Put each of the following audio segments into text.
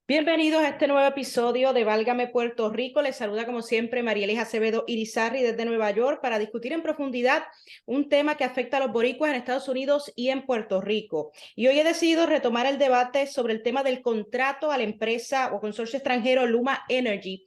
Bienvenidos a este nuevo episodio de Válgame Puerto Rico. Les saluda como siempre Marielis Acevedo Irizarry desde Nueva York para discutir en profundidad un tema que afecta a los boricuas en Estados Unidos y en Puerto Rico. Y hoy he decidido retomar el debate sobre el tema del contrato a la empresa o consorcio extranjero Luma Energy,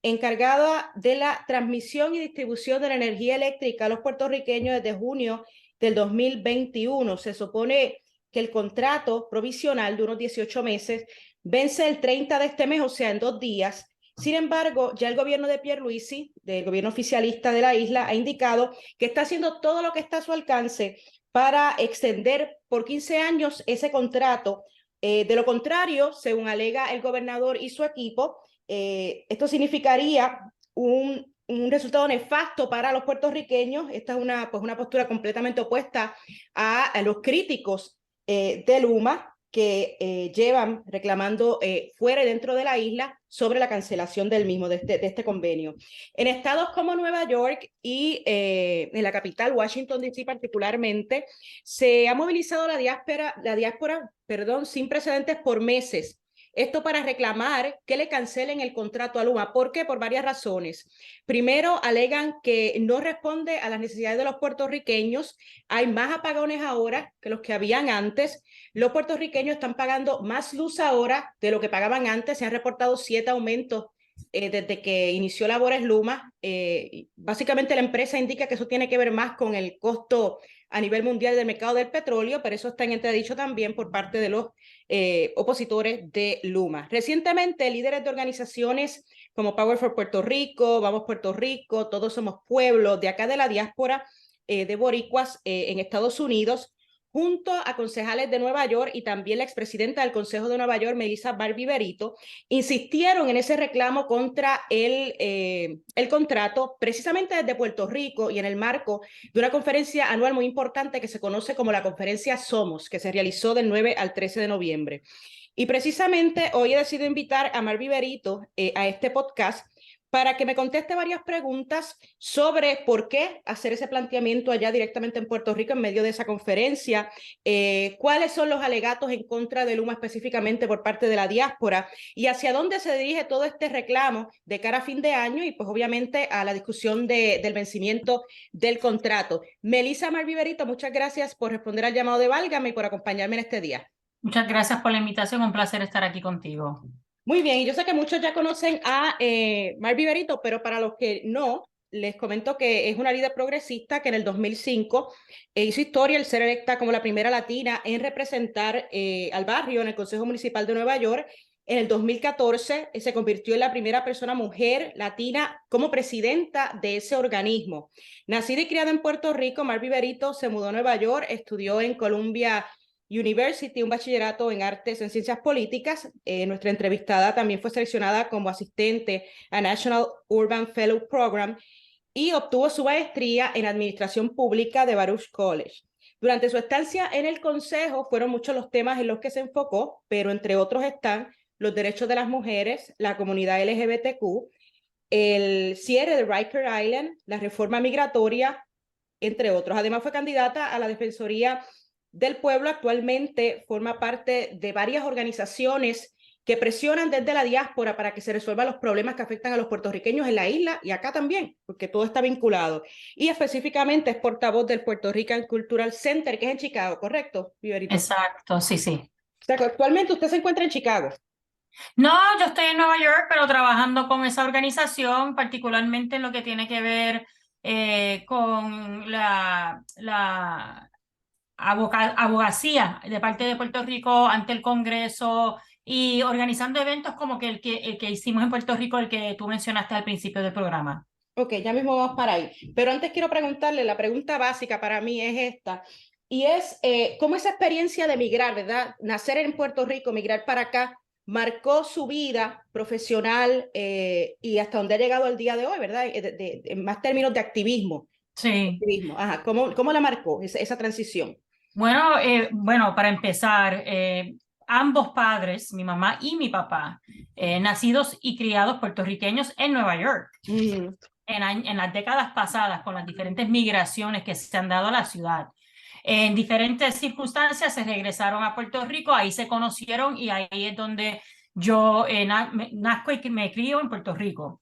encargada de la transmisión y distribución de la energía eléctrica a los puertorriqueños desde junio del 2021. Se supone que el contrato provisional de unos 18 meses vence el 30 de este mes, o sea, en 2 días. Sin embargo, ya el gobierno de Pierluisi, del gobierno oficialista de la isla, ha indicado que está haciendo todo lo que está a su alcance para extender por 15 años ese contrato. De lo contrario, según alega el gobernador y su equipo, esto significaría un resultado nefasto para los puertorriqueños. Esta es una postura completamente opuesta a los críticos de Luma, que llevan reclamando fuera y dentro de la isla sobre la cancelación del mismo, de este convenio. En estados como Nueva York y en la capital, Washington, D.C. particularmente, se ha movilizado la diáspora, sin precedentes por meses. Esto para reclamar que le cancelen el contrato a Luma. ¿Por qué? Por varias razones. Primero, alegan que no responde a las necesidades de los puertorriqueños. Hay más apagones ahora que los que habían antes. Los puertorriqueños están pagando más luz ahora de lo que pagaban antes. Se han reportado 7 aumentos desde que inició labores Luma. Básicamente la empresa indica que eso tiene que ver más con el costo a nivel mundial del mercado del petróleo, pero eso está en entredicho también por parte de los opositores de Luma. Recientemente, líderes de organizaciones como Power for Puerto Rico, Vamos Puerto Rico, Todos Somos Pueblo, de acá de la diáspora de boricuas en Estados Unidos, junto a concejales de Nueva York y también la expresidenta del Consejo de Nueva York, Melissa Barbiberito, insistieron en ese reclamo contra el contrato, precisamente desde Puerto Rico y en el marco de una conferencia anual muy importante que se conoce como la Conferencia Somos, que se realizó del 9 al 13 de noviembre. Y precisamente hoy he decidido invitar a Barbiberito a este podcast para que me conteste varias preguntas sobre por qué hacer ese planteamiento allá directamente en Puerto Rico en medio de esa conferencia, cuáles son los alegatos en contra de Luma específicamente por parte de la diáspora y hacia dónde se dirige todo este reclamo de cara a fin de año y pues obviamente a la discusión del vencimiento del contrato. Melissa Barbiberito, muchas gracias por responder al llamado de Válgame y por acompañarme en este día. Muchas gracias por la invitación, un placer estar aquí contigo. Muy bien, y yo sé que muchos ya conocen a Barbiberito, pero para los que no, les comento que es una líder progresista que en el 2005 hizo historia al ser electa como la primera latina en representar al barrio en el Consejo Municipal de Nueva York. En el 2014 se convirtió en la primera persona mujer latina como presidenta de ese organismo. Nacida y criada en Puerto Rico, Barbiberito se mudó a Nueva York, estudió en Columbia University, un bachillerato en artes en ciencias políticas. Nuestra entrevistada también fue seleccionada como asistente a National Urban Fellow Program y obtuvo su maestría en administración pública de Baruch College. Durante su estancia en el consejo fueron muchos los temas en los que se enfocó, pero entre otros están los derechos de las mujeres, la comunidad LGBTQ, el cierre de Riker Island, la reforma migratoria, entre otros. Además fue candidata a la Defensoría del Pueblo. Actualmente forma parte de varias organizaciones que presionan desde la diáspora para que se resuelvan los problemas que afectan a los puertorriqueños en la isla y acá también, porque todo está vinculado. Y específicamente es portavoz del Puerto Rican Cultural Center, que es en Chicago, ¿correcto, Viverito? Exacto, sí, sí. O sea, que actualmente usted se encuentra en Chicago. No, yo estoy en Nueva York, pero trabajando con esa organización, particularmente en lo que tiene que ver con la abogacía de parte de Puerto Rico ante el Congreso y organizando eventos como que el que hicimos en Puerto Rico, el que tú mencionaste al principio del programa. Ok, ya mismo vamos para ahí. Pero antes quiero preguntarle, la pregunta básica para mí es esta, y es, ¿cómo esa experiencia de migrar, verdad? Nacer en Puerto Rico, migrar para acá, marcó su vida profesional y hasta dónde ha llegado el día de hoy, ¿verdad? En más términos de activismo. Sí. Ajá, ¿cómo la marcó esa transición? Bueno, para empezar, ambos padres, mi mamá y mi papá, nacidos y criados puertorriqueños en Nueva York. Mm. En las décadas pasadas, con las diferentes migraciones que se han dado a la ciudad. En diferentes circunstancias se regresaron a Puerto Rico, ahí se conocieron y ahí es donde Yo nazco y me crío en Puerto Rico.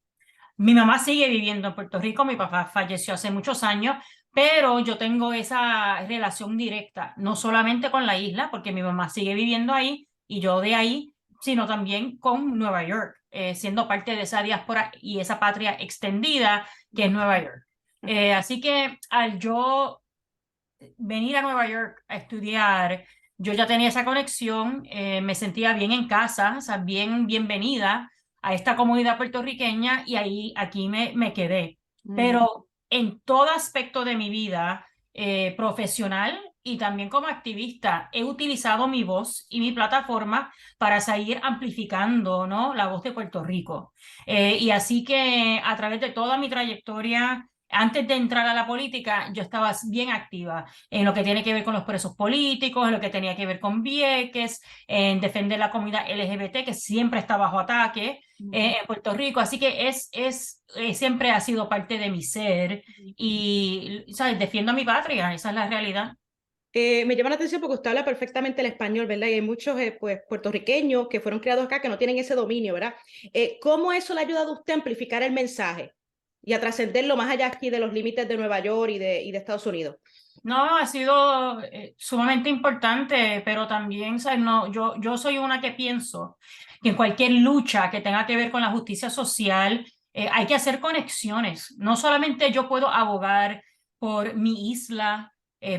Mi mamá sigue viviendo en Puerto Rico, mi papá falleció hace muchos años, pero yo tengo esa relación directa, no solamente con la isla, porque mi mamá sigue viviendo ahí y yo de ahí, sino también con Nueva York, siendo parte de esa diáspora y esa patria extendida que es Nueva York. Así que al yo venir a Nueva York a estudiar, yo ya tenía esa conexión, me sentía bien en casa, o sea, bien bienvenida a esta comunidad puertorriqueña y ahí aquí me quedé. Pero en todo aspecto de mi vida profesional y también como activista, he utilizado mi voz y mi plataforma para seguir amplificando, ¿no?, la voz de Puerto Rico. Y así que a través de toda mi trayectoria, antes de entrar a la política, yo estaba bien activa en lo que tiene que ver con los presos políticos, en lo que tenía que ver con Vieques, en defender la comunidad LGBT, que siempre está bajo ataque en Puerto Rico. Así que siempre ha sido parte de mi ser y, ¿sabes?, defiendo a mi patria, esa es la realidad. Me llama la atención porque usted habla perfectamente el español, ¿verdad? Y hay muchos pues, puertorriqueños que fueron criados acá que no tienen ese dominio, ¿verdad? ¿Cómo eso le ha ayudado a usted a amplificar el mensaje y a trascenderlo más allá aquí de los límites de Nueva York y de Estados Unidos? No, ha sido sumamente importante, pero también, ¿sabes? No, yo soy una que pienso que en cualquier lucha que tenga que ver con la justicia social, hay que hacer conexiones. No solamente yo puedo abogar por mi isla,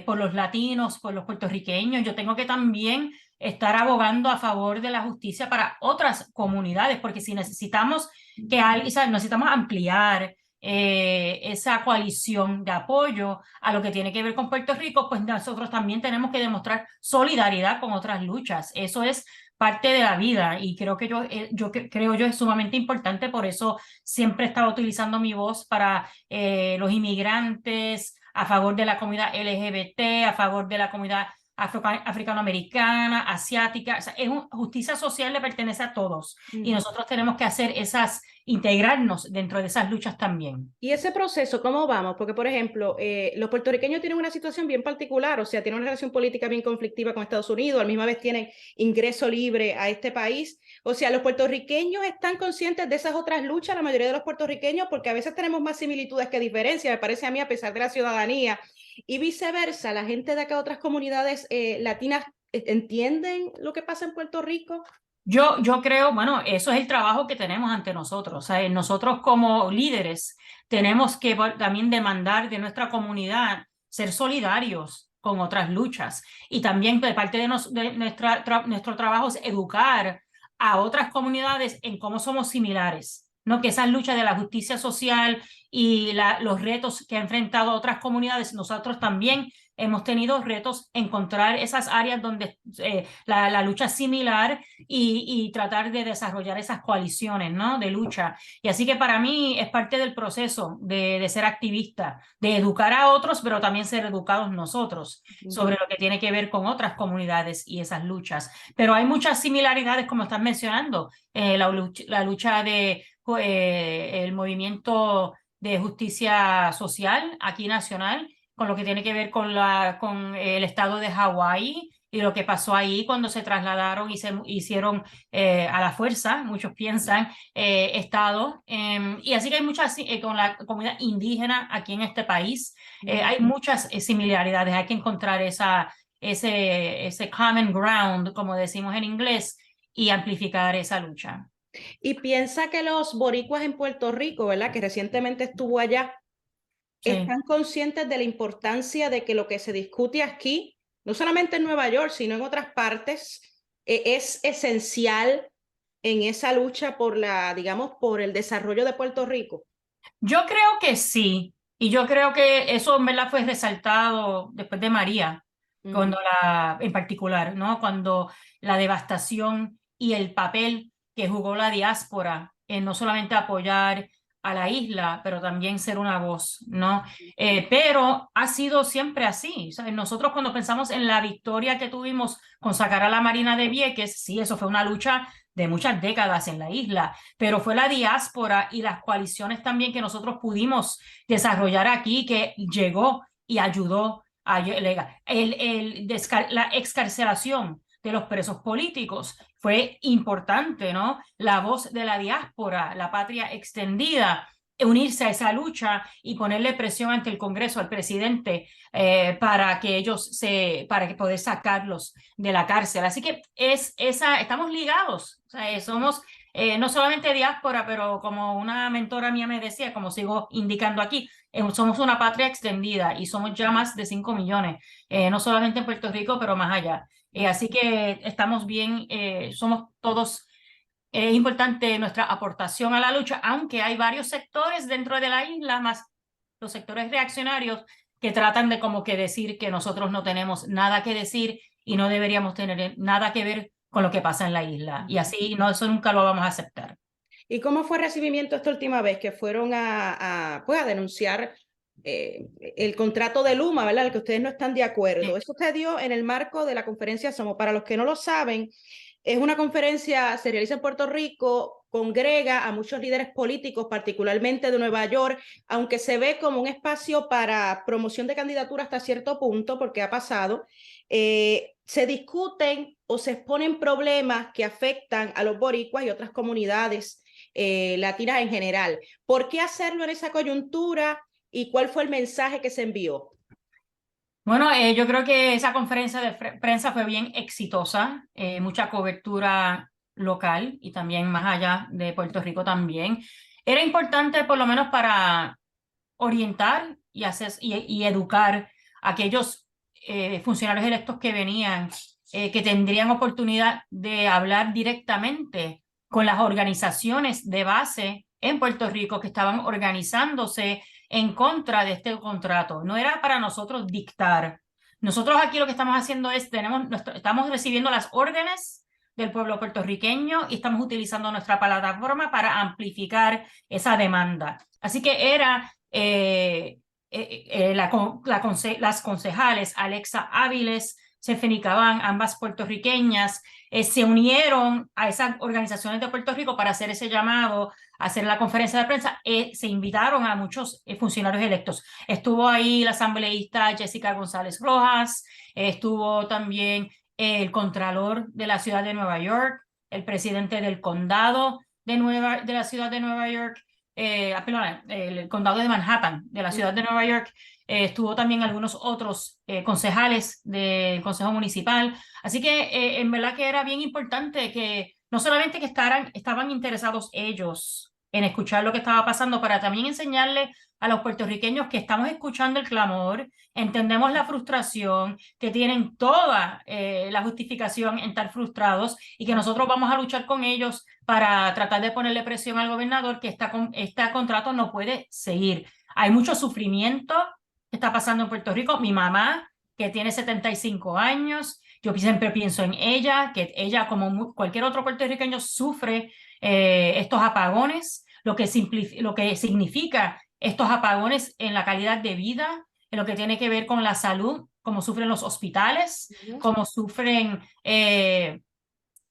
por los latinos, por los puertorriqueños, yo tengo que también estar abogando a favor de la justicia para otras comunidades, porque si necesitamos que alguien, ¿sabes?, necesitamos ampliar esa coalición de apoyo a lo que tiene que ver con Puerto Rico, pues nosotros también tenemos que demostrar solidaridad con otras luchas. Eso es parte de la vida y creo que creo yo es sumamente importante, por eso siempre estaba utilizando mi voz para los inmigrantes, a favor de la comunidad LGBT, a favor de la comunidad africanoamericana, asiática. O sea, justicia social le pertenece a todos y nosotros tenemos que hacer integrarnos dentro de esas luchas también. Y ese proceso, ¿cómo vamos? Porque, por ejemplo, los puertorriqueños tienen una situación bien particular, o sea, tienen una relación política bien conflictiva con Estados Unidos, a la misma vez tienen ingreso libre a este país. O sea, los puertorriqueños están conscientes de esas otras luchas, la mayoría de los puertorriqueños, porque a veces tenemos más similitudes que diferencias, me parece a mí, a pesar de la ciudadanía. Y viceversa, la gente de acá de otras comunidades latinas entienden lo que pasa en Puerto Rico. Yo creo, bueno, eso es el trabajo que tenemos ante nosotros. O sea, nosotros como líderes tenemos que también demandar de nuestra comunidad ser solidarios con otras luchas. Y también de parte de nuestro trabajo es educar a otras comunidades en cómo somos similares, ¿no? Que esas luchas de la justicia social y los retos que ha enfrentado otras comunidades, nosotros también hemos tenido retos, encontrar esas áreas donde la lucha es similar y tratar de desarrollar esas coaliciones, ¿no?, de lucha. Y así que para mí es parte del proceso de ser activista, de educar a otros, pero también ser educados nosotros sobre lo que tiene que ver con otras comunidades y esas luchas. Pero hay muchas similaridades, como estás mencionando, la lucha de el movimiento de justicia social aquí nacional, con lo que tiene que ver con el estado de Hawái y lo que pasó ahí cuando se trasladaron y se hicieron a la fuerza, muchos piensan, estado. Y así que hay muchas, con la comunidad indígena aquí en este país, hay muchas similaridades, hay que encontrar ese common ground, como decimos en inglés, y amplificar esa lucha. Y piensa que los boricuas en Puerto Rico, ¿verdad?, que recientemente estuvo allá, Sí. están conscientes de la importancia de que lo que se discute aquí, no solamente en Nueva York, sino en otras partes, es esencial en esa lucha por digamos, por el desarrollo de Puerto Rico. Yo creo que sí, y yo creo que eso en verdad fue resaltado después de María, cuando en particular, ¿no? Cuando la devastación y el papel que jugó la diáspora en no solamente apoyar a la isla, pero también ser una voz, ¿no? Pero ha sido siempre así. ¿Sabes? Nosotros cuando pensamos en la victoria que tuvimos con sacar a la Marina de Vieques, sí, eso fue una lucha de muchas décadas en la isla, pero fue la diáspora y las coaliciones también que nosotros pudimos desarrollar aquí que llegó y ayudó a la excarcelación de los presos políticos fue importante, ¿no? La voz de la diáspora, la patria extendida, unirse a esa lucha y ponerle presión ante el Congreso, al presidente, para que para que poder sacarlos de la cárcel. Así que estamos ligados, o sea, somos no solamente diáspora, pero como una mentora mía me decía, como sigo indicando aquí, somos una patria extendida y somos ya más de 5 millones, no solamente en Puerto Rico, pero más allá. Así que estamos bien, somos todos, es importante nuestra aportación a la lucha, aunque hay varios sectores dentro de la isla, más los sectores reaccionarios, que tratan de como que decir que nosotros no tenemos nada que decir y no deberíamos tener nada que ver con lo que pasa en la isla. Y así no, eso nunca lo vamos a aceptar. ¿Y cómo fue el recibimiento esta última vez que fueron pues, a denunciar el contrato de Luma, ¿verdad? El que ustedes no están de acuerdo? Eso se dio en el marco de la conferencia Somos. Para los que no lo saben, es una conferencia, se realiza en Puerto Rico, congrega a muchos líderes políticos, particularmente de Nueva York, aunque se ve como un espacio para promoción de candidatura hasta cierto punto, porque ha pasado, se discuten o se exponen problemas que afectan a los boricuas y otras comunidades latinas en general. ¿Por qué hacerlo en esa coyuntura y cuál fue el mensaje que se envió? Bueno, yo creo que esa conferencia de prensa fue bien exitosa, mucha cobertura local y también más allá de Puerto Rico también. Era importante por lo menos para orientar y educar a aquellos funcionarios electos que venían, que tendrían oportunidad de hablar directamente con las organizaciones de base en Puerto Rico que estaban organizándose en contra de este contrato. No era para nosotros dictar. Nosotros aquí lo que estamos haciendo es, estamos recibiendo las órdenes del pueblo puertorriqueño y estamos utilizando nuestra plataforma para amplificar esa demanda. Así que era las concejales Alexa Áviles, Stephanie Cabán, ambas puertorriqueñas, se unieron a esas organizaciones de Puerto Rico para hacer ese llamado, hacer la conferencia de prensa. Se invitaron a muchos funcionarios electos. Estuvo ahí la asambleísta Jessica González Rojas, estuvo también el contralor de la ciudad de Nueva York, el presidente del condado de la ciudad de Nueva York, perdón, el condado de Manhattan, de la ciudad de Nueva York. Estuvo también algunos otros concejales del Consejo Municipal. Así que en verdad que era bien importante que no solamente que estaban interesados ellos en escuchar lo que estaba pasando, para también enseñarle a los puertorriqueños que estamos escuchando el clamor, entendemos la frustración, que tienen toda la justificación en estar frustrados y que nosotros vamos a luchar con ellos para tratar de ponerle presión al gobernador que este contrato no puede seguir. Hay mucho sufrimiento que está pasando en Puerto Rico. Mi mamá, que tiene 75 años, yo siempre pienso en ella, que ella, como cualquier otro puertorriqueño, sufre estos apagones, lo que significa estos apagones en la calidad de vida, en lo que tiene que ver con la salud, cómo sufren los hospitales, cómo sufren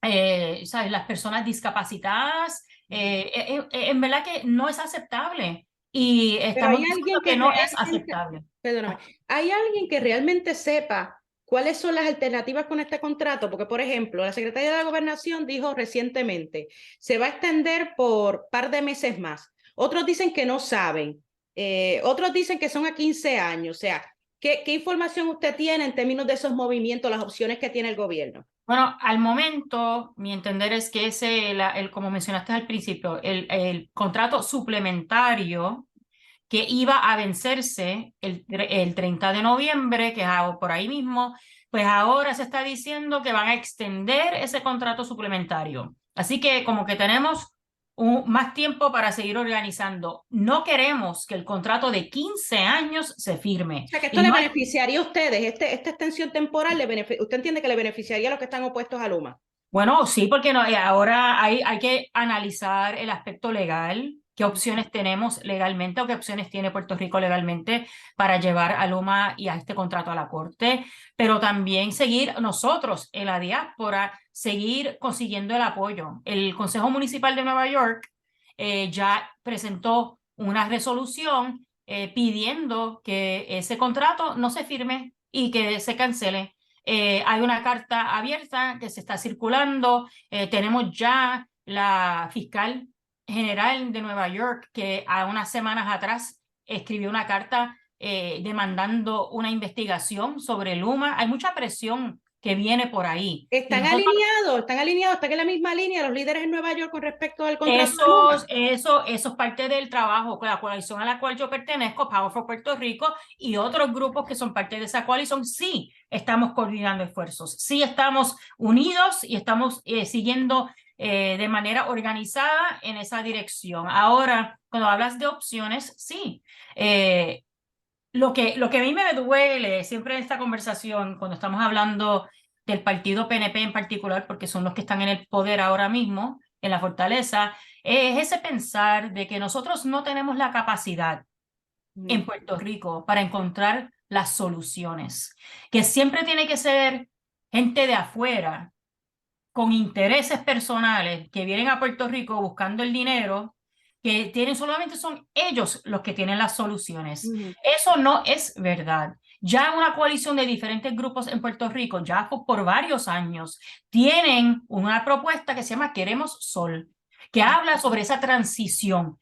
¿sabes? Las personas discapacitadas. En verdad que no es aceptable y Pero hay estamos alguien diciendo que que no es realmente, aceptable. perdóname, ¿hay alguien que realmente sepa cuáles son las alternativas con este contrato? Porque, por ejemplo, la Secretaría de la Gobernación dijo recientemente, se va a extender por par de meses más. Otros dicen que no saben. Otros dicen que son a 15 años. O sea, ¿qué información usted tiene en términos de esos movimientos, las opciones que tiene el gobierno? Bueno, al momento, mi entender es que como mencionaste al principio, el contrato suplementario que iba a vencerse el 30 de noviembre, que es por ahí mismo, pues ahora se está diciendo que van a extender ese contrato suplementario. Así que como que tenemos más tiempo para seguir organizando. No queremos que el contrato de 15 años se firme. O sea, que esto Y le no hay beneficiaría a ustedes, esta extensión temporal, ¿usted entiende que le beneficiaría a los que están opuestos a Luma? Bueno, sí, porque no, ahora hay que analizar el aspecto legal, qué opciones tenemos legalmente o qué opciones tiene Puerto Rico legalmente para llevar a Luma y a este contrato a la Corte, pero también seguir nosotros en la diáspora, seguir consiguiendo el apoyo. El Consejo Municipal de Nueva York ya presentó una resolución pidiendo que ese contrato no se firme y que se cancele. Hay una carta abierta que se está circulando. Tenemos ya la fiscal general de Nueva York que a unas semanas atrás escribió una carta demandando una investigación sobre Luma. Hay mucha presión que viene por ahí. Están alineados, están en la misma línea los líderes en Nueva York con respecto al contrato de Luma. Eso es parte del trabajo con la coalición a la cual yo pertenezco, Power for Puerto Rico, y otros grupos que son parte de esa coalición. Sí, estamos coordinando esfuerzos, sí estamos unidos y estamos siguiendo de manera organizada en esa dirección. Ahora, cuando hablas de opciones, sí. Lo que a mí me duele siempre en esta conversación, cuando estamos hablando del partido PNP en particular, porque son los que están en el poder ahora mismo, en la fortaleza, es ese pensar de que nosotros no tenemos la capacidad en Puerto Rico para encontrar las soluciones, que siempre tiene que ser gente de afuera, con intereses personales, que vienen a Puerto Rico buscando el dinero, que tienen solamente son ellos los que tienen las soluciones. Eso no es verdad. Ya una coalición de diferentes grupos en Puerto Rico, ya por varios años, tienen una propuesta que se llama Queremos Sol, que habla sobre esa transición.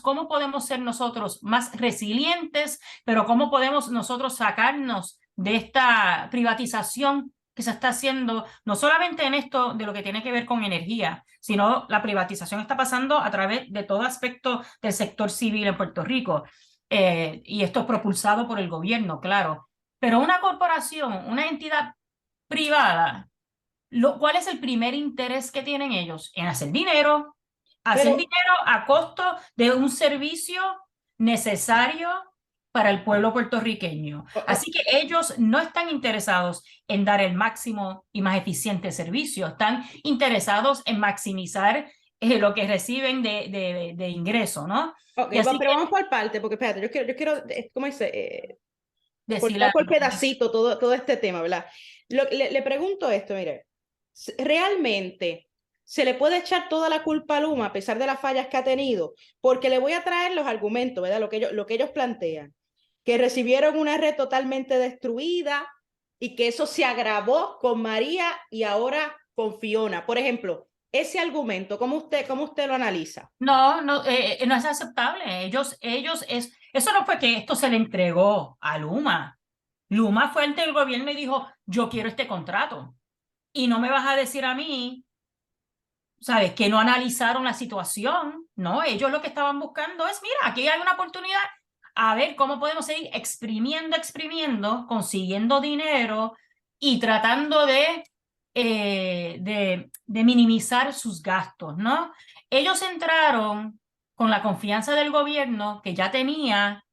¿Cómo podemos ser nosotros más resilientes, pero cómo podemos nosotros sacarnos de esta privatización que se está haciendo, no solamente en esto de lo que tiene que ver con energía, sino la privatización está pasando a través de todo aspecto del sector civil en Puerto Rico. Y esto es propulsado por el gobierno, claro. Pero una corporación, una entidad privada, ¿cuál es el primer interés que tienen ellos? En hacer dinero a costo de un servicio necesario para el pueblo puertorriqueño. Así que ellos no están interesados en dar el máximo y más eficiente servicio, están interesados en maximizar lo que reciben de ingreso, ¿no? Okay, pero vamos por parte, porque espérate, yo quiero ¿cómo dice? Cortar por pedacito todo este tema, ¿verdad? Le pregunto esto, mire, ¿realmente se le puede echar toda la culpa a Luma a pesar de las fallas que ha tenido? Porque le voy a traer los argumentos, ¿verdad? Lo que ellos plantean, que recibieron una red totalmente destruida y que eso se agravó con María y ahora con Fiona. Por ejemplo, ese argumento, ¿cómo usted lo analiza? No es aceptable. Eso no fue que esto se le entregó a Luma. Luma fue ante el gobierno y dijo, yo quiero este contrato. Y no me vas a decir a mí, ¿sabes? Que no analizaron la situación, ¿no? Ellos lo que estaban buscando es, mira, aquí hay una oportunidad, a ver cómo podemos seguir exprimiendo, consiguiendo dinero y tratando de minimizar sus gastos, ¿no? Ellos entraron con la confianza del gobierno que ya tenía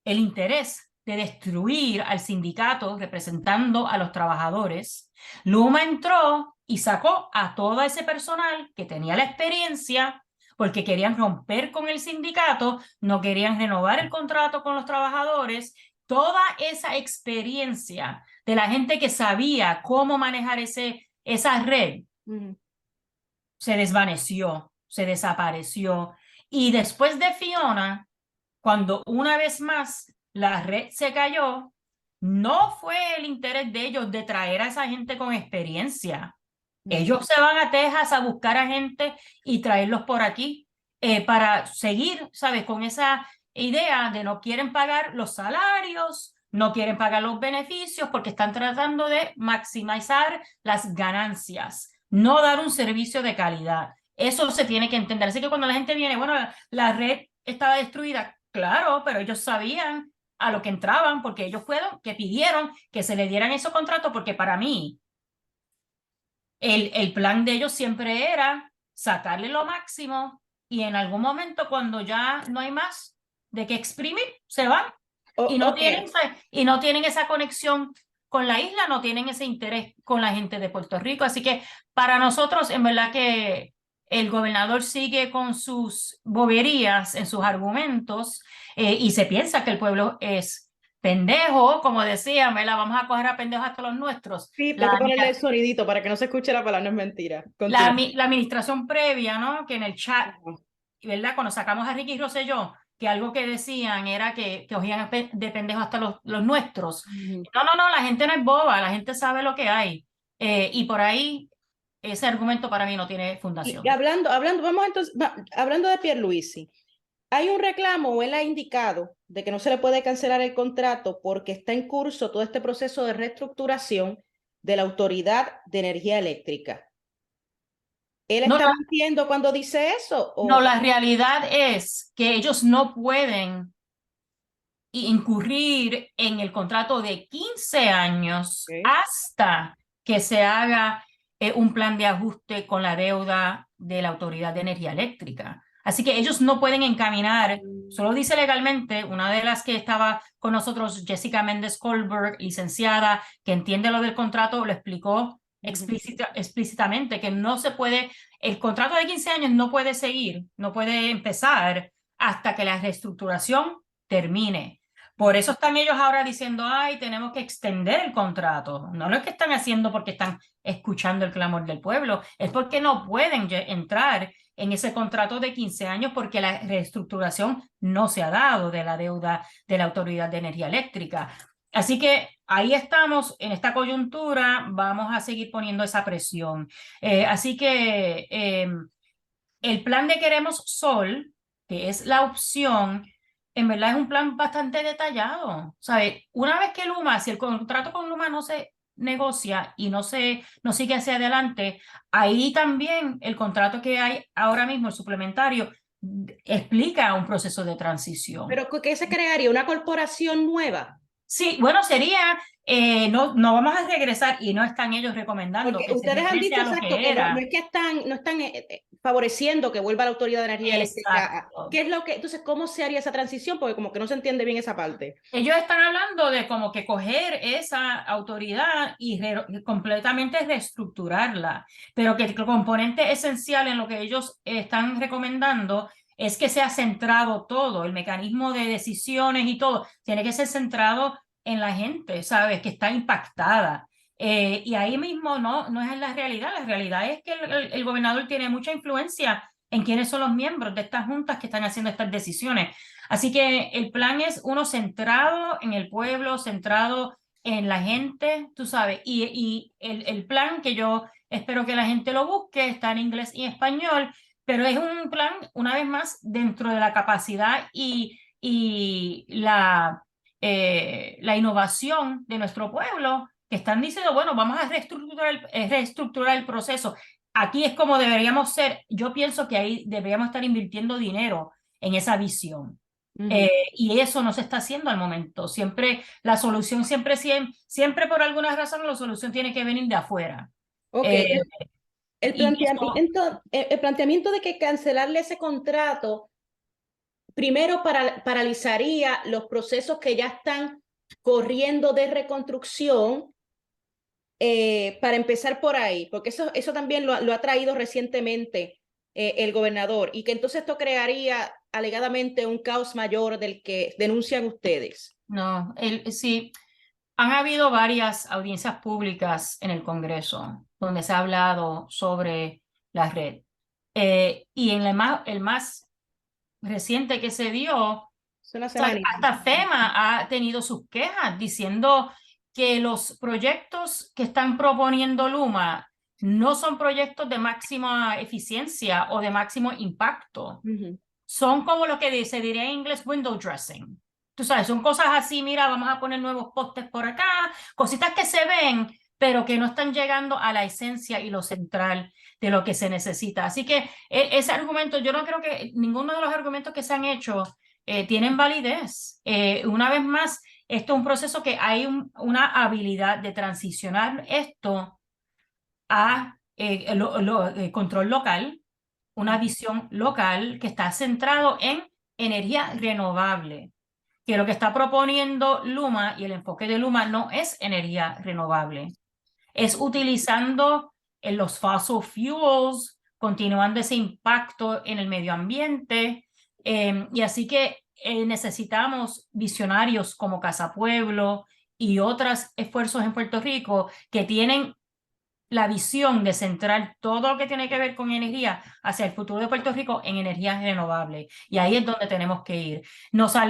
el interés de destruir al sindicato representando a los trabajadores. Luma entró y sacó a todo ese personal que tenía la experiencia porque querían romper con el sindicato, no querían renovar el contrato con los trabajadores. Toda esa experiencia de la gente que sabía cómo manejar esa red se desvaneció, se desapareció. Y después de Fiona, cuando una vez más la red se cayó, no fue el interés de ellos de traer a esa gente con experiencia. Ellos se van a Texas a buscar a gente y traerlos por aquí para seguir, ¿sabes? Con esa idea de no quieren pagar los salarios, no quieren pagar los beneficios porque están tratando de maximizar las ganancias, no dar un servicio de calidad. Eso se tiene que entender. Así que cuando la gente viene, bueno, la red estaba destruida, claro, pero ellos sabían a lo que entraban porque ellos fueron que pidieron que se le dieran esos contratos porque para mí el plan de ellos siempre era sacarle lo máximo y en algún momento cuando ya no hay más de qué exprimir, se van y no tienen esa conexión con la isla, no tienen ese interés con la gente de Puerto Rico. Así que para nosotros, en verdad que el gobernador sigue con sus boberías en sus argumentos y se piensa que el pueblo es pendejo, como decía, me la vamos a coger a pendejos hasta los nuestros. Sí, tengo que ponerle el sonidito para que no se escuche la palabra, no es mentira. La administración previa, ¿no? Que en el chat, ¿verdad? Cuando sacamos a Ricky Rosselló, que algo que decían era que cogían de pendejos hasta los nuestros. No, la gente no es boba, la gente sabe lo que hay. Y por ahí ese argumento para mí no tiene fundación. Y vamos entonces, hablando de Pierluisi, hay un reclamo, o él ha indicado, de que no se le puede cancelar el contrato porque está en curso todo este proceso de reestructuración de la Autoridad de Energía Eléctrica. ¿Él No, está mintiendo cuando dice eso? no, la realidad es que ellos no pueden incurrir en el contrato de 15 años hasta que se haga un plan de ajuste con la deuda de la Autoridad de Energía Eléctrica. Así que ellos no pueden encaminar, solo dice legalmente, una de las que estaba con nosotros, Jessica Méndez Colberg, licenciada, que entiende lo del contrato, lo explicó explícitamente, que no se puede, el contrato de 15 años no puede seguir, no puede empezar hasta que la reestructuración termine. Por eso están ellos ahora diciendo, ay, tenemos que extender el contrato. No lo es que están haciendo porque están escuchando el clamor del pueblo, es porque no pueden entrar en ese contrato de 15 años porque la reestructuración no se ha dado de la deuda de la Autoridad de Energía Eléctrica. Así que ahí estamos en esta coyuntura, vamos a seguir poniendo esa presión. Así que el plan de Queremos Sol, que es la opción, en verdad es un plan bastante detallado. ¿Sabe? Una vez que Luma, si el contrato con Luma no se negocia y no sigue hacia adelante, ahí también el contrato que hay ahora mismo, el suplementario, explica un proceso de transición. ¿Pero qué se crearía? ¿Una corporación nueva? Sí, bueno, sería, no vamos a regresar y no están ellos recomendando Porque que se ustedes han regrese dicho a lo exacto que que no era. es que no están favoreciendo que vuelva la Autoridad de Energía Eléctrica. Exacto. ¿Qué es lo que, entonces, cómo se haría esa transición? Porque como que no se entiende bien esa parte. Ellos están hablando de como que coger esa autoridad y completamente reestructurarla, pero que el componente esencial en lo que ellos están recomendando es que sea centrado todo, el mecanismo de decisiones y todo, tiene que ser centrado en la gente, ¿sabes? Que está impactada. Y ahí mismo no es la realidad es que el gobernador tiene mucha influencia en quiénes son los miembros de estas juntas que están haciendo estas decisiones. Así que el plan es uno centrado en el pueblo, centrado en la gente, tú sabes, y el plan que yo espero que la gente lo busque está en inglés y español, pero es un plan, una vez más, dentro de la capacidad y la innovación de nuestro pueblo, que están diciendo, bueno, vamos a reestructurar el proceso. Aquí es como deberíamos ser, yo pienso que ahí deberíamos estar invirtiendo dinero en esa visión. Y eso no se está haciendo al momento. Siempre, la solución siempre por alguna razón, la solución tiene que venir de afuera. Ok, el Y eso, planteamiento de que cancelarle ese contrato primero paralizaría los procesos que ya están corriendo de reconstrucción, para empezar por ahí, porque eso también lo ha traído recientemente el gobernador, y que entonces esto crearía alegadamente un caos mayor del que denuncian ustedes. no, sí, han habido varias audiencias públicas en el Congreso donde se ha hablado sobre la red. Y en el más reciente que se dio, hasta FEMA ha tenido sus quejas diciendo que los proyectos que están proponiendo Luma no son proyectos de máxima eficiencia o de máximo impacto. Son como lo que se diría en inglés window dressing. Tú sabes, son cosas así, mira, vamos a poner nuevos postes por acá, cositas que se ven, pero que no están llegando a la esencia y lo central de lo que se necesita. Así que ese argumento, yo no creo que ninguno de los argumentos que se han hecho tienen validez. Una vez más, esto es un proceso que hay una habilidad de transicionar esto a control local, una visión local que está centrado en energía renovable, que lo que está proponiendo Luma y el enfoque de Luma no es energía renovable, es utilizando los fossil fuels, continuando ese impacto en el medio ambiente, y así que necesitamos visionarios como Casa Pueblo y otros esfuerzos en Puerto Rico que tienen la visión de centrar todo lo que tiene que ver con energía hacia el futuro de Puerto Rico en energías renovables. Y ahí es donde tenemos que ir. O sea,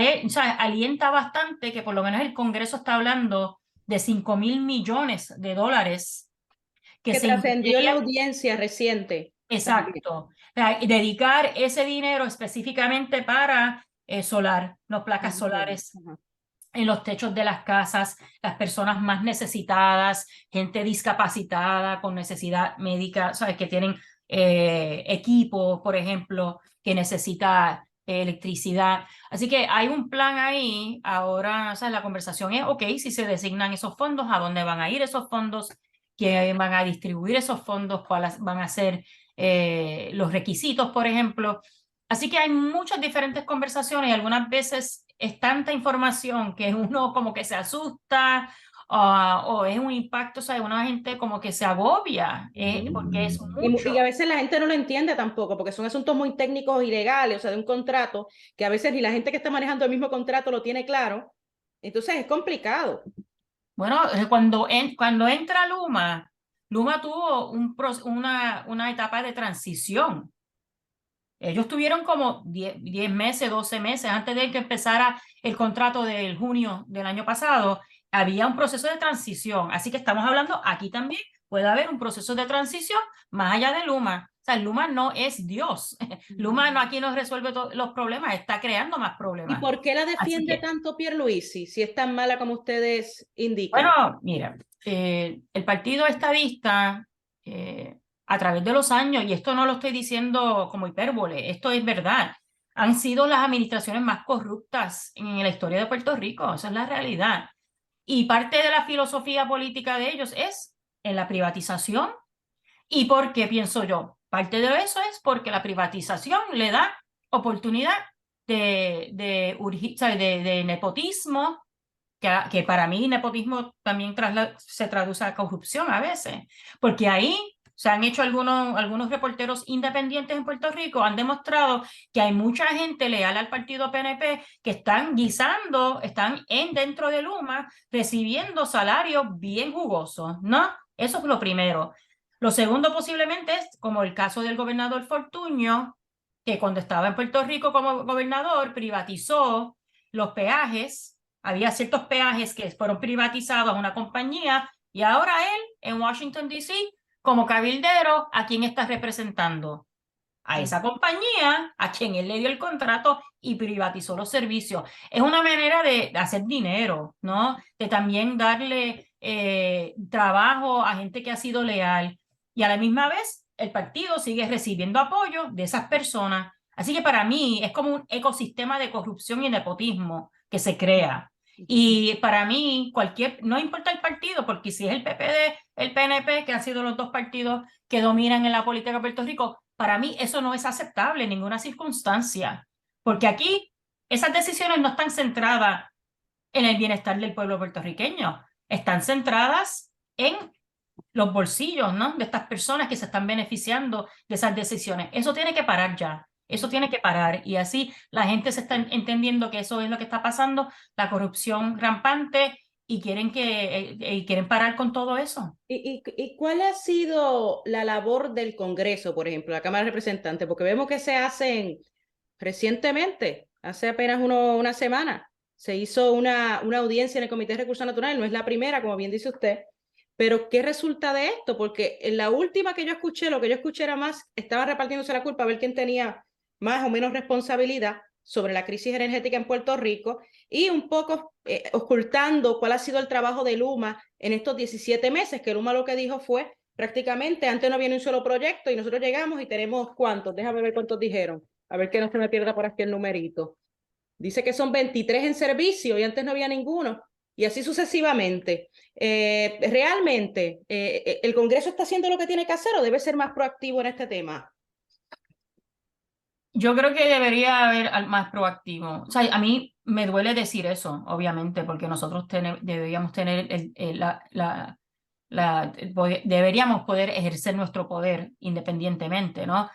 alienta bastante que por lo menos el Congreso está hablando de $5,000 millones que Que se trascendió en la invirtieran. audiencia reciente también. Exacto. O sea, y dedicar ese dinero específicamente para solar, no placas solares Ajá. en los techos de las casas, las personas más necesitadas, gente discapacitada con necesidad médica, ¿sabes? Que tienen equipo, por ejemplo, que necesita electricidad. Así que hay un plan ahí. Ahora, ¿sabes? La conversación es, ok, si se designan esos fondos, ¿a dónde van a ir esos fondos? ¿Quién van a distribuir esos fondos? ¿Cuáles van a ser los requisitos, por ejemplo? Así que hay muchas diferentes conversaciones y algunas veces es tanta información que uno como que se asusta o es un impacto, o sea, una gente como que se agobia porque es Y mucho. a veces la gente no lo entiende tampoco, porque son asuntos muy técnicos y legales, o sea, de un contrato, que a veces ni la gente que está manejando el mismo contrato lo tiene claro. Entonces es complicado. Bueno, cuando entra Luma, Luma tuvo una etapa de transición. Ellos tuvieron como 10 meses, 12 meses antes de que empezara el contrato del junio del año pasado. Había un proceso de transición. Así que estamos hablando aquí también. Puede haber un proceso de transición más allá de Luma. O sea, Luma no es Dios. Luma no aquí nos resuelve los problemas, está creando más ¿Y problemas. por qué la Así defiende que, tanto Pierluisi si es tan mala como ustedes indican? bueno, mira, el Partido Estadista, a través de los años, y esto no lo estoy diciendo como hipérbole, esto es verdad, han sido las administraciones más corruptas en la historia de Puerto Rico, esa es la realidad. Y parte de la filosofía política de ellos es en la privatización. ¿Y por qué pienso yo? Parte de eso es porque la privatización le da oportunidad de nepotismo, que para mí nepotismo también se traduce a corrupción a veces, porque ahí se han hecho algunos reporteros independientes en Puerto Rico, han demostrado que hay mucha gente leal al partido PNP que están guisando, dentro de Luma, recibiendo salarios bien jugosos, ¿no? Eso es lo primero. Lo segundo posiblemente es como el caso del gobernador Fortuño, que cuando estaba en Puerto Rico como gobernador privatizó los peajes. Había ciertos peajes que fueron privatizados a una compañía y ahora él en Washington, D.C., como cabildero, ¿a quién está representando? A esa compañía a quien él le dio el contrato y privatizó los servicios. Es una manera de hacer dinero, ¿no? De también darle trabajo a gente que ha sido leal y a la misma vez el partido sigue recibiendo apoyo de esas personas. Así que para mí es como un ecosistema de corrupción y nepotismo que se crea. Y para mí, no importa el partido, porque si es el PPD, el PNP, que han sido los dos partidos que dominan en la política de Puerto Rico, para mí eso no es aceptable en ninguna circunstancia, porque aquí esas decisiones no están centradas en el bienestar del pueblo puertorriqueño, están centradas en los bolsillos, ¿no? De estas personas que se están beneficiando de esas decisiones. Eso tiene que parar ya. Eso tiene que parar y así la gente se está entendiendo que eso es lo que está pasando, la corrupción rampante y quieren parar con todo eso. ¿Y cuál ha sido la labor del Congreso, por ejemplo, la Cámara de Representantes? Porque vemos que se hacen recientemente, hace apenas una semana, se hizo una audiencia en el Comité de Recursos Naturales, no es la primera, como bien dice usted, pero ¿qué resulta de esto? Porque en la última que yo escuché, lo que yo escuché era más, estaban repartiéndose la culpa a ver quién tenía más o menos responsabilidad sobre la crisis energética en Puerto Rico y un poco ocultando cuál ha sido el trabajo de Luma en estos 17 meses, que Luma lo que dijo fue prácticamente, antes no había ni un solo proyecto y nosotros llegamos y tenemos ¿cuántos? Déjame ver cuántos dijeron, a ver que no se me pierda por aquí el numerito. Dice que son 23 en servicio y antes no había ninguno. Y así sucesivamente. ¿Realmente el Congreso está haciendo lo que tiene que hacer o debe ser más proactivo en este tema? Yo creo que debería haber más proactivo. O sea, a mí me duele decir eso, obviamente, porque nosotros deberíamos tener deberíamos poder ejercer nuestro poder independientemente, ¿no?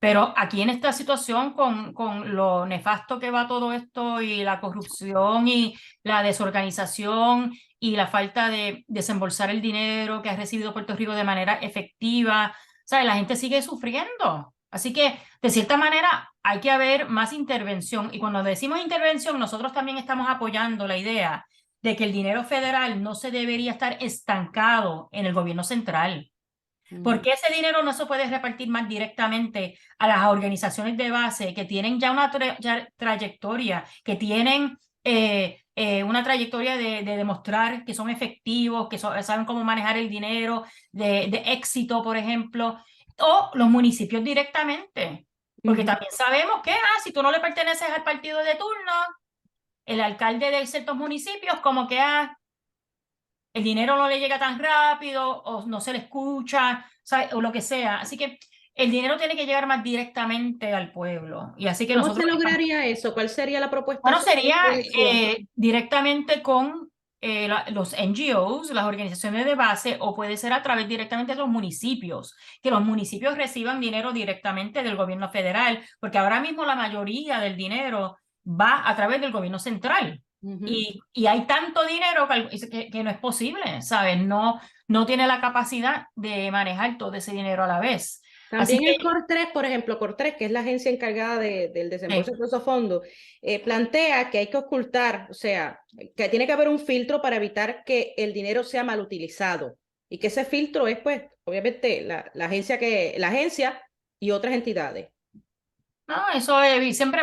Pero aquí en esta situación, con lo nefasto que va todo esto y la corrupción y la desorganización y la falta de desembolsar el dinero que ha recibido Puerto Rico de manera efectiva, ¿sabes? La gente sigue sufriendo. Así que, de cierta manera, hay que haber más intervención. Y cuando decimos intervención, nosotros también estamos apoyando la idea de que el dinero federal no se debería estar estancado en el gobierno central. ¿Por qué ese dinero no se puede repartir más directamente a las organizaciones de base que tienen ya una trayectoria, que tienen una trayectoria de demostrar que son efectivos, que saben cómo manejar el dinero, de éxito, por ejemplo, o los municipios directamente? Porque también sabemos que si tú no le perteneces al partido de turno, el alcalde de ciertos municipios como que el dinero no le llega tan rápido o no se le escucha, ¿sabe? O lo que sea. Así que el dinero tiene que llegar más directamente al pueblo. Y así que ¿Cómo se nosotros estamos, lograría eso? ¿Cuál sería la propuesta bueno, sobre sería intervención? directamente con los NGOs, las organizaciones de base, o puede ser a través directamente de los municipios, que los municipios reciban dinero directamente del gobierno federal, porque ahora mismo la mayoría del dinero va a través del gobierno central. Y hay tanto dinero que no es posible, ¿sabes? No tiene la capacidad de manejar todo ese dinero a la vez. Así También que, el COR3, por ejemplo, COR3, que es la agencia encargada del desembolso de esos fondos, plantea que hay que ocultar, o sea, que tiene que haber un filtro para evitar que el dinero sea mal utilizado y que ese filtro es, pues, obviamente, la agencia y otras entidades. no, eso es, y siempre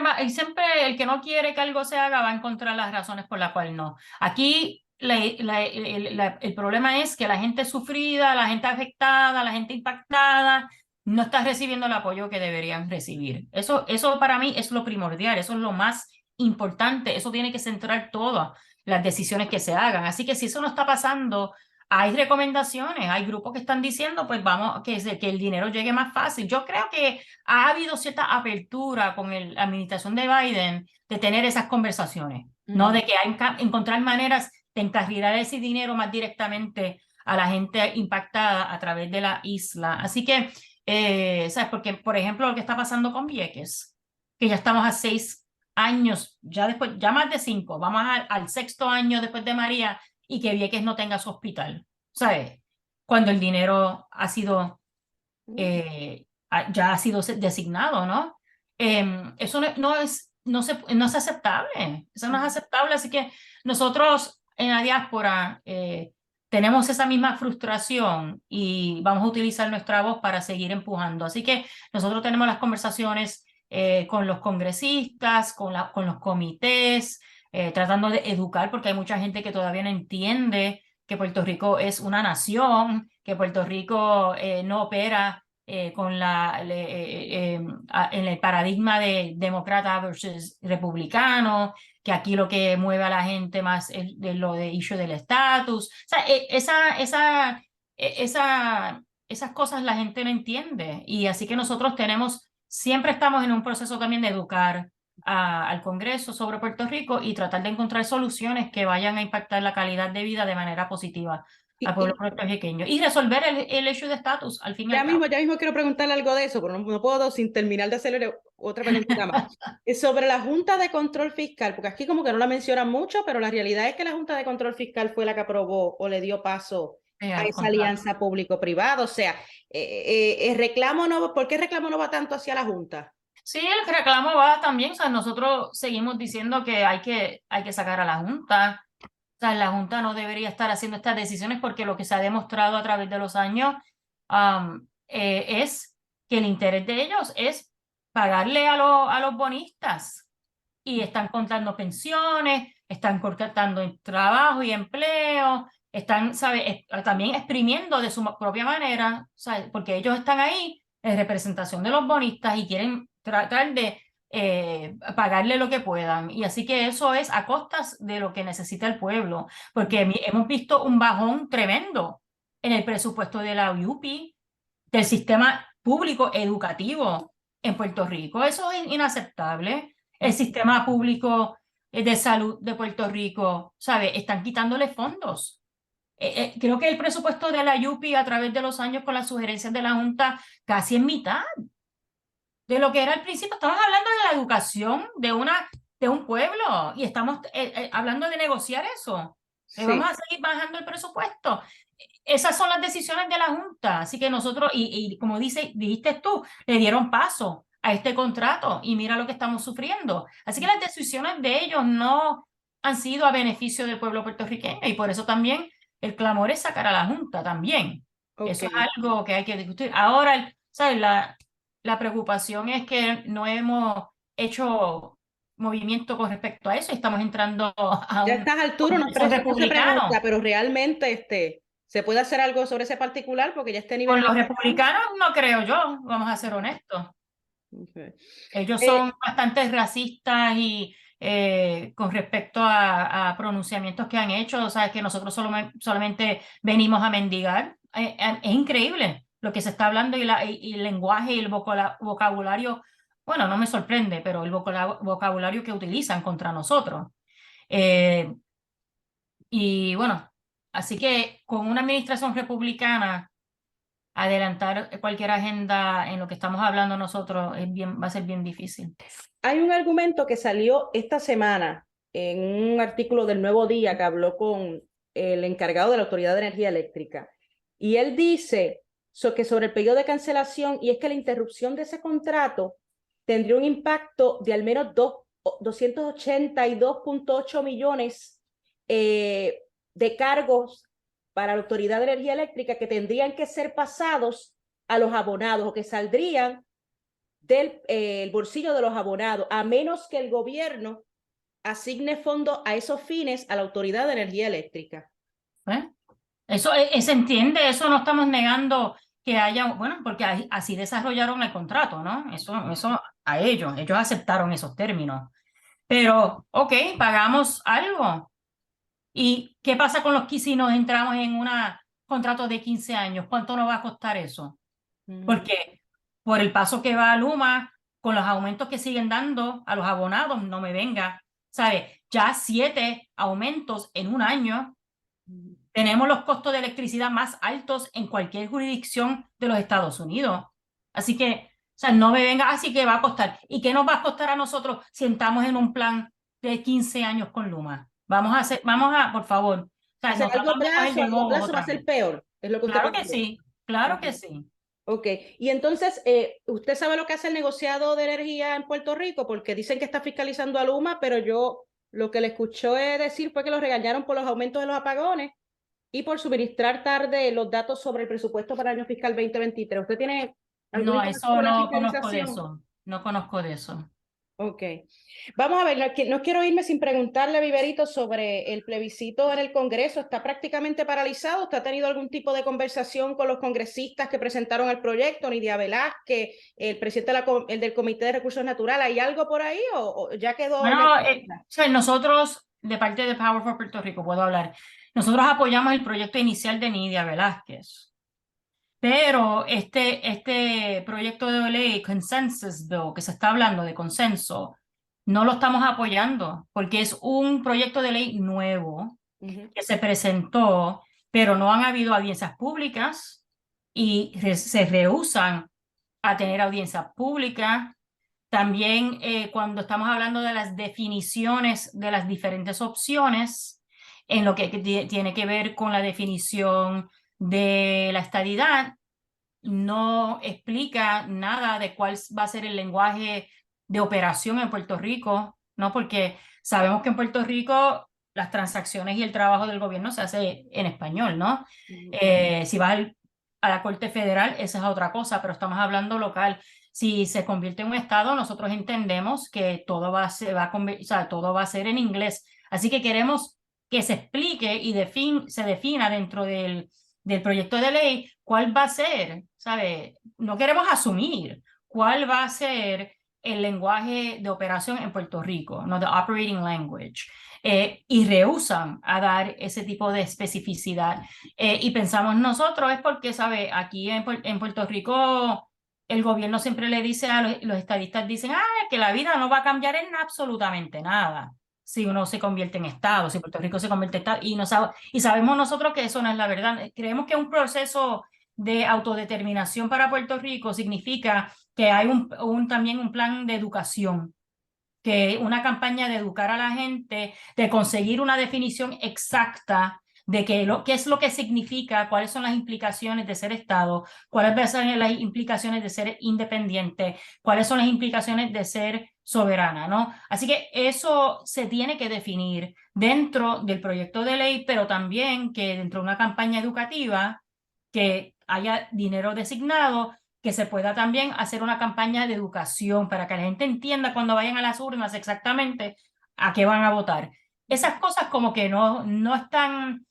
el que no quiere que algo se haga va a encontrar las razones por las cuales no. Aquí el problema es que la gente sufrida, la gente afectada, la gente impactada, no está recibiendo el apoyo que deberían recibir. Eso para mí es lo primordial, eso es lo más importante, eso tiene que centrar todas las decisiones que se hagan. Así que si eso no está pasando, hay recomendaciones, hay grupos que están diciendo, pues vamos, que el dinero llegue más fácil. Yo creo que ha habido cierta apertura con la administración de Biden de tener esas conversaciones, ¿no? De que hay que encontrar maneras de encarrilar ese dinero más directamente a la gente impactada a través de la isla. Así que, ¿sabes? Porque, por ejemplo, lo que está pasando con Vieques, que ya estamos a 6 años, ya después, ya más de 5, vamos al sexto año después de María y que Vieques no tenga su hospital, ¿sabes? Cuando el dinero ha sido ya ha sido designado, ¿no? Eso no es aceptable, eso no es aceptable, así que nosotros en la diáspora tenemos esa misma frustración y vamos a utilizar nuestra voz para seguir empujando. Así que nosotros tenemos las conversaciones con los congresistas, con los comités, tratando de educar, porque hay mucha gente que todavía no entiende que Puerto Rico es una nación, que Puerto Rico no opera en el paradigma de demócrata versus republicano, que aquí lo que mueve a la gente más es de lo de issue del estatus. O sea, esas cosas la gente no entiende. Y así que nosotros siempre estamos en un proceso también de educar al Congreso sobre Puerto Rico y tratar de encontrar soluciones que vayan a impactar la calidad de vida de manera positiva al pueblo Y puertorriqueño y resolver el issue de estatus al fin y al ya cabo. mismo, ya mismo quiero preguntarle algo de eso, pero no puedo sin terminar de hacerle otra preguntita más. Es sobre la Junta de Control Fiscal, porque aquí como que no la mencionan mucho, pero la realidad es que la Junta de Control Fiscal fue la que aprobó o le dio paso a Al esa contrato. alianza público-privada. O sea, el reclamo no, ¿por qué el reclamo no va tanto hacia la Junta? Sí, el reclamo va también, o sea, nosotros seguimos diciendo que hay que sacar a la Junta. O sea, la Junta no debería estar haciendo estas decisiones porque lo que se ha demostrado a través de los años es que el interés de ellos es pagarle a los bonistas y están contando pensiones, están cortando trabajo y empleo, están, ¿sabe? También exprimiendo de su propia manera, ¿sabe? Porque ellos están ahí en representación de los bonistas y quieren tratar de pagarle lo que puedan. Y así que eso es a costas de lo que necesita el pueblo, porque hemos visto un bajón tremendo en el presupuesto de la UPI, del sistema público educativo en Puerto Rico. Eso es inaceptable. El sistema público de salud de Puerto Rico, ¿sabe? Están quitándole fondos. Creo que el presupuesto de la UPI a través de los años con las sugerencias de la Junta casi en mitad. de lo que era al principio. Estamos hablando de la educación de un pueblo y estamos hablando de negociar eso. Vamos Sí, a seguir bajando el presupuesto. Esas son las decisiones de la Junta. Así que nosotros, y como dijiste tú, le dieron paso a este contrato y mira lo que estamos sufriendo. Así que las decisiones de ellos no han sido a beneficio del pueblo puertorriqueño y por eso también el clamor es sacar a la Junta también. ok. Eso es algo que hay que discutir. Ahora, ¿sabes? La preocupación es que no hemos hecho movimiento con respecto a eso y estamos entrando a Ya a un estas alturas Congreso uno se pregunta, republicano. pero realmente ¿se puede hacer algo sobre ese particular? Porque ya este nivel Con de los negociación. republicanos no creo yo, vamos a ser honestos. Okay. Ellos Eh, son bastante racistas y con respecto a pronunciamientos que han hecho, o sea, que nosotros solamente venimos a mendigar. Es increíble lo que se está hablando y el lenguaje y el vocabulario, bueno, no me sorprende, pero el vocabulario que utilizan contra nosotros. Eh, y bueno, así que con una administración republicana adelantar cualquier agenda en lo que estamos hablando nosotros va a ser bien difícil. Hay un argumento que salió esta semana en un artículo del Nuevo Día que habló con el encargado de la Autoridad de Energía Eléctrica. Y él dice que sobre el periodo de cancelación, y es que la interrupción de ese contrato tendría un impacto de al menos 282.8 millones de cargos para la Autoridad de Energía Eléctrica que tendrían que ser pasados a los abonados o que saldrían del bolsillo de los abonados, a menos que el gobierno asigne fondos a esos fines a la Autoridad de Energía Eléctrica. ¿Eh? Eso se entiende, eso no estamos negando que haya, bueno, porque así desarrollaron el contrato, ¿no? Eso a ellos aceptaron esos términos. Pero, ok, pagamos algo. ¿Y qué pasa con los que si nos entramos en un contrato de 15 años? ¿Cuánto nos va a costar eso? Porque por el paso que va a Luma, con los aumentos que siguen dando a los abonados, no me venga, ¿sabe? Ya 7 aumentos en un año. Tenemos los costos de electricidad más altos en cualquier jurisdicción de los Estados Unidos. Así que, o sea, no me venga, así que va a costar. ¿Y qué nos va a costar a nosotros si estamos en un plan de 15 años con Luma? Vamos a, por favor, o O sea, sea, no tratamos de coger a de largo bobos plazo va a otra ser vez. peor, es lo que usted Claro que plantea. sí, claro que Okay. sí. Ok, y entonces, ¿usted sabe lo que hace el negociado de energía en Puerto Rico? Porque dicen que está fiscalizando a Luma, pero yo lo que le escuchó decir fue que los regañaron por los aumentos de los apagones y por suministrar tarde los datos sobre el presupuesto para el año fiscal 2023. ¿Usted tiene alguna No, información eso sobre la no conozco de fiscalización? eso, no conozco de eso. Ok. Vamos a ver, no quiero irme sin preguntarle a Viverito sobre el plebiscito en el Congreso. ¿Está prácticamente paralizado? ¿Usted ha tenido algún tipo de conversación con los congresistas que presentaron el proyecto? Nidia Velázquez, el presidente el del Comité de Recursos Naturales. ¿Hay algo por ahí o ya quedó en el... Bueno, o sea, nosotros, de parte de Power for Puerto Rico, puedo hablar, nosotros apoyamos el proyecto inicial de Nidia Velázquez. Pero este proyecto de ley, Consensus Bill, que se está hablando de consenso, no lo estamos apoyando porque es un proyecto de ley nuevo que se presentó, pero no han habido audiencias públicas y se rehúsan a tener audiencias públicas. También cuando estamos hablando de las definiciones de las diferentes opciones, en lo que tiene que ver con la definición de la estadidad, no explica nada de cuál va a ser el lenguaje de operación en Puerto Rico, ¿no? Porque sabemos que en Puerto Rico las transacciones y el trabajo del gobierno se hace en español, ¿no? Si vas a la Corte Federal, esa es otra cosa, pero estamos hablando local. Si se convierte en un estado, nosotros entendemos que todo o sea, todo va a ser en inglés. Así que queremos que se explique y se defina dentro del proyecto de ley cuál va a ser, ¿sabe? No queremos asumir cuál va a ser el lenguaje de operación en Puerto Rico, no the operating language, y rehusan a dar ese tipo de especificidad. Y pensamos nosotros es porque, ¿sabe? Aquí en Puerto Rico el gobierno siempre le dice a los estadistas, dicen, que la vida no va a cambiar en absolutamente nada si uno se convierte en Estado, si Puerto Rico se convierte en Estado, y sabemos nosotros que eso no es la verdad. Creemos que es un proceso de autodeterminación para Puerto Rico significa que hay también un plan de educación, que una campaña de educar a la gente, de conseguir una definición exacta de qué es lo que significa, cuáles son las implicaciones de ser Estado, cuáles son las implicaciones de ser independiente, cuáles son las implicaciones de ser soberana, ¿no? Así que eso se tiene que definir dentro del proyecto de ley, pero también que dentro de una campaña educativa que haya dinero designado, que se pueda también hacer una campaña de educación para que la gente entienda cuando vayan a las urnas exactamente a qué van a votar. Esas cosas como que no están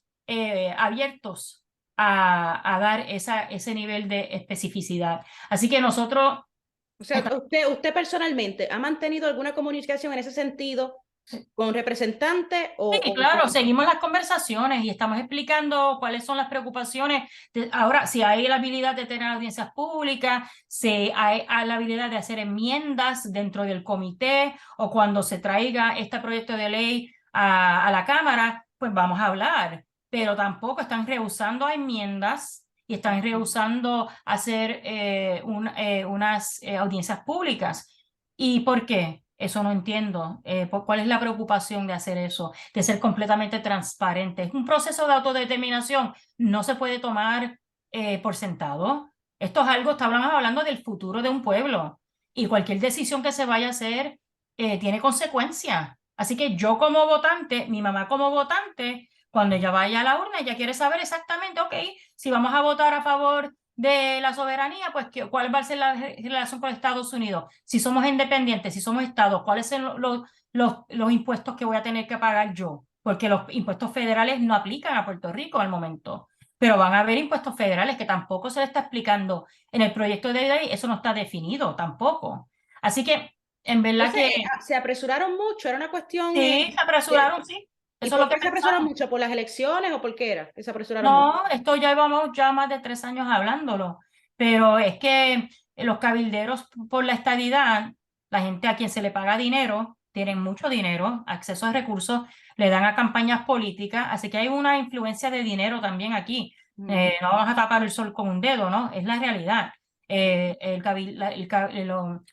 abiertos a dar ese nivel de especificidad. Así que nosotros... O sea, usted personalmente ha mantenido alguna comunicación en ese sentido con representantes Sí, claro, seguimos las conversaciones y estamos explicando cuáles son las preocupaciones. Ahora, si hay la habilidad de tener audiencias públicas, si hay la habilidad de hacer enmiendas dentro del comité o cuando se traiga este proyecto de ley a la Cámara, pues vamos a hablar. Pero tampoco están rehusando a enmiendas y están rehusando hacer unas audiencias públicas. ¿Y por qué? Eso no entiendo. ¿Cuál es la preocupación de hacer eso? De ser completamente transparente. Es un proceso de autodeterminación. No se puede tomar por sentado. Esto es algo, estamos hablando del futuro de un pueblo. Y cualquier decisión que se vaya a hacer tiene consecuencias. Así que yo como votante, mi mamá como votante, cuando ella vaya a la urna, ella quiere saber exactamente, ok, si vamos a votar a favor de la soberanía, pues ¿cuál va a ser la relación con Estados Unidos? Si somos independientes, si somos estados, ¿cuáles son los impuestos que voy a tener que pagar yo? Porque los impuestos federales no aplican a Puerto Rico al momento, pero van a haber impuestos federales que tampoco se le está explicando en el proyecto de ley, eso no está definido tampoco. Así que, en verdad Entonces, que se apresuraron mucho, era una cuestión... sí, se apresuraron, sí. ¿Y Eso es por lo que qué se apresuraron pensamos. mucho? ¿Por las elecciones o por qué era que se apresuraron mucho? No, esto ya llevamos ya más de 3 años hablándolo, pero es que los cabilderos por la estadidad, la gente a quien se le paga dinero, tienen mucho dinero, acceso a recursos, le dan a campañas políticas, así que hay una influencia de dinero también aquí. No vamos a tapar el sol con un dedo, ¿no? Es la realidad.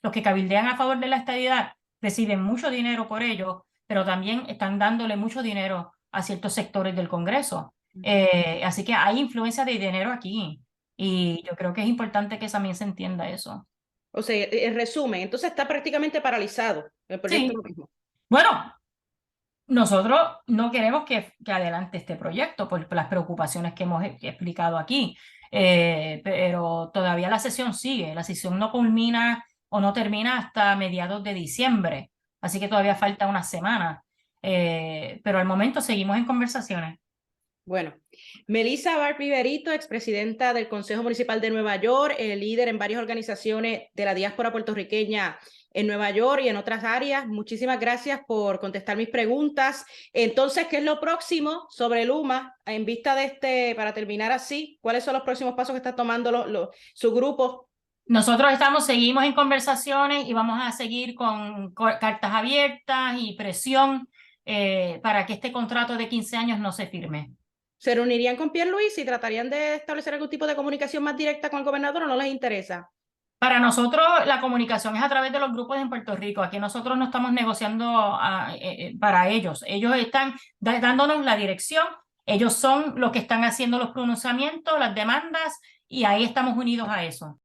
Los que cabildean a favor de la estadidad reciben mucho dinero por ello, pero también están dándole mucho dinero a ciertos sectores del Congreso. Así que hay influencia de dinero aquí y yo creo que es importante que también se entienda eso. O sea, en resumen, entonces está prácticamente paralizado el proyecto Sí, lo mismo. bueno, nosotros no queremos que adelante este proyecto por las preocupaciones que hemos explicado aquí, pero todavía la sesión sigue, la sesión no culmina o no termina hasta mediados de diciembre, así que todavía falta una semana, pero al momento seguimos en conversaciones. Bueno, Melissa Barbie Berito, expresidenta del Consejo Municipal de Nueva York, líder en varias organizaciones de la diáspora puertorriqueña en Nueva York y en otras áreas. Muchísimas gracias por contestar mis preguntas. Entonces, ¿qué es lo próximo sobre Luma en vista de para terminar así? ¿Cuáles son los próximos pasos que está tomando su grupo? Nosotros seguimos en conversaciones y vamos a seguir con cartas abiertas y presión para que este contrato de 15 años no se firme. ¿Se reunirían con Pierluisi y tratarían de establecer algún tipo de comunicación más directa con el gobernador o no les interesa? Para nosotros la comunicación es a través de los grupos en Puerto Rico. Aquí nosotros no estamos negociando para ellos. Ellos están dándonos la dirección. Ellos son los que están haciendo los pronunciamientos, las demandas y ahí estamos unidos a eso.